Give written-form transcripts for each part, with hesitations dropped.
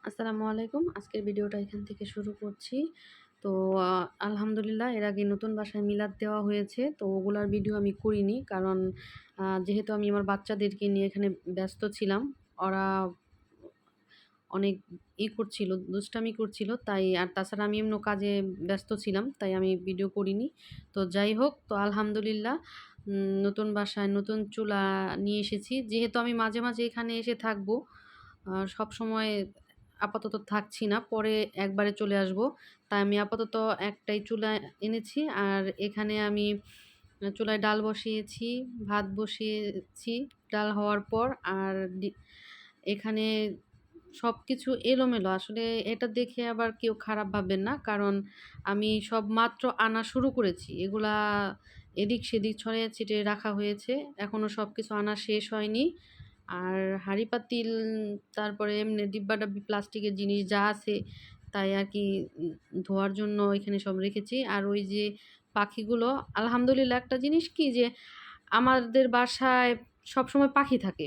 আসসালামু আলাইকুম। আজকের ভিডিওটা এখান থেকে শুরু করছি। তো আলহামদুলিল্লাহ এর আগে নতুন বাসায় মিলাদ দেওয়া হয়েছে। তো ওগুলার ভিডিও আমি করিনি। কারণ যেহেতু আমি আমার বাচ্চাদেরকে নিয়ে এখানে ব্যস্ত ছিলাম। ওরা অনেক করছিল, দুষ্টামি করছিল। তাই আর তাছাড়া আমি অন্য কাজে ব্যস্ত ছিলাম। তাই আমি ভিডিও করিনি। তো যাই হোক, তো আলহামদুলিল্লাহ নতুন বাসায় নতুন চুলা নিয়ে এসেছি। যেহেতু আমি মাঝে, মাঝে এখানে এসে থাকবো। সবসময় আপাতত থাকছি না। পরে একবারে চলে আসবো। তাই আমি আপাতত একটাই চুলা এনেছি। আর এখানে আমি চুলায় ডাল বসিয়েছি, ভাত বসিয়েছি। ডাল হওয়ার পর আর এখানে সবকিছু এলোমেলো। আসলে এটা দেখে আবার কেউ খারাপ ভাববেন না। কারণ আমি সব মাত্র আনা শুরু করেছি। এগুলা এদিক সেদিক ছড়িয়ে ছিটিয়ে রাখা হয়েছে। এখনো সবকিছু আনা শেষ হয়নি। আর হাঁড়ি-পাতিল, তারপরে এমনি ডিব্বা-ডাব্বি প্লাস্টিকের জিনিস যা আছে তাই আরকি ধোয়ার জন্য এখানে সব রেখেছি। আর ওই যে পাখিগুলো, আলহামদুলিল্লাহ একটা জিনিস কি যে আমাদের বাসায় সবসময় পাখি থাকে।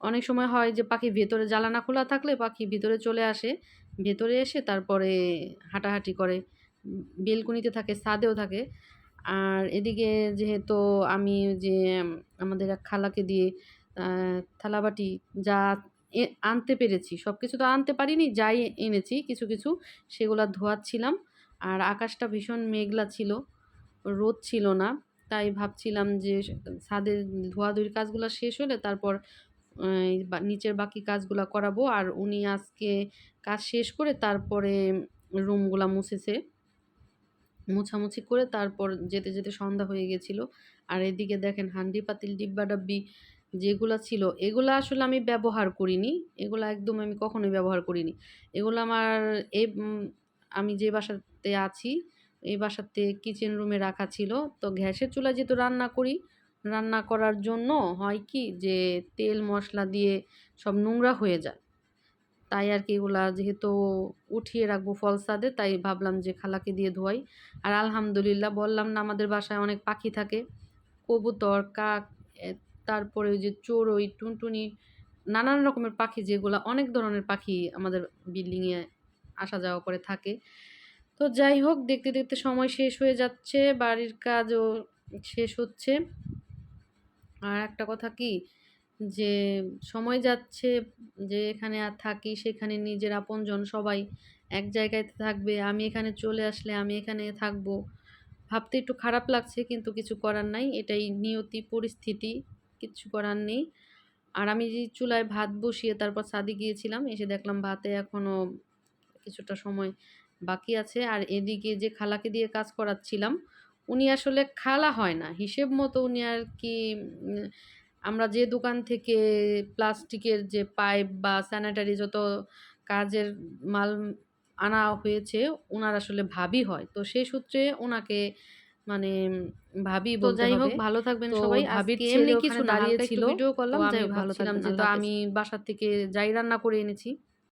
অনেক সময় হয় যে পাখি ভেতরে জানালা খোলা থাকলে পাখি ভিতরে চলে আসে। ভেতরে এসে তারপরে হাঁটাহাঁটি করে। বেলকনিতে থাকে, ছাদেও থাকে। আর এদিকে যেহেতু আমি যে আমাদের এক খালাকে দিয়ে আ থালাবাটি যা এ আনতে পেরেছি, সবকিছু তো আনতে পারিনি। যাই এনেছি কিছু, কিছু সেগুলা ধোয়াচ্ছিলাম। আর আকাশটা ভীষণ মেঘলা ছিল, রোদ ছিল না। তাই ভাবছিলাম যে ছাদের ধোয়াধুয়ির কাজগুলা শেষ হলে তারপর নিচের বাকি কাজগুলা করাবো। আর উনি আজকে কাজ শেষ করে তারপরে রুমগুলা মুছেছে। মোছামুছি করে তারপর যেতে, যেতে সন্ধ্যা হয়ে গেছিল। আর এদিকে দেখেন হান্ডি-পাতিল, ডিব্বা-ডাব্বি যেগুলা ছিল, এগুলা আসলে আমি ব্যবহার করিনি। এগুলা একদম আমি কখনোই ব্যবহার করিনি। এগুলো আমার এই আমি যে বাসাতে আছি, এই বাসাতে কিচেন রুমে রাখা ছিল। তো গ্যাসের চুলায় যেহেতু রান্না করি, রান্না করার জন্য হয় কি যে তেল মসলা দিয়ে সব নোংরা হয়ে যায়। তাই আরকি এগুলা যেহেতু উঠিয়ে রাখবো ফলসাদে, তাই ভাবলাম যে খালাকে দিয়ে ধোয়াই। আর আলহামদুলিল্লাহ বললাম না আমাদের বাসায় অনেক পাখি থাকে। কবুতর, কাক, এ তারপরে ওই যে চড়ুই, টুনটুনি, নানান রকমের পাখি, যেগুলা অনেক ধরনের পাখি আমাদের বিল্ডিংয়ে আসা যাওয়া করে থাকে। তো যাই হোক, দেখতে, দেখতে সময় শেষ হয়ে যাচ্ছে। বাড়ির কাজও শেষ হচ্ছে। আর একটা কথা কি যে সময় যাচ্ছে, যে এখানে আর থাকি সেখানে নিজের আপনজন সবাই এক জায়গায় থাকবে। আমি এখানে চলে আসলে আমি এখানে থাকবো। ভাবতে একটু খারাপ লাগছে, কিন্তু কিছু করার নাই। এটাই নিয়তি, পরিস্থিতি, কিচ্ছু করার নেই। আর আমি যে চুলায় ভাত বসিয়ে তারপর ছাদে গিয়েছিলাম, এসে দেখলাম ভাতে এখনো কিছুটা সময় বাকি আছে। আর এদিকে যে খালাকে দিয়ে কাজ করাচ্ছিলাম, উনি আসলে খালা হয় না। হিসেব মতো উনি আরকি উম আমরা যে দোকান থেকে প্লাস্টিকের যে পাইপ বা স্যানিটারি যত কাজের মাল আনা হয়েছে, উনার আসলে ভাবি হয়। তো সেই সূত্রে উনাকে মানে ভাবি তো বলতে যাই হোক, হবে। ভালো থাকবেন তো সবাই। ভাবির আজকে ছেলে এমনি কিছু ওখানে না, হালকা একটু দাঁড়িয়েছিল। ভিডিও তো করলাম। আমি যাই হোক, ভালো ভাবছিলাম থাকবেন। যে তো আল্লাহ হাফেজ। আমি বাসা থেকে যাই রান্না করে এনেছি।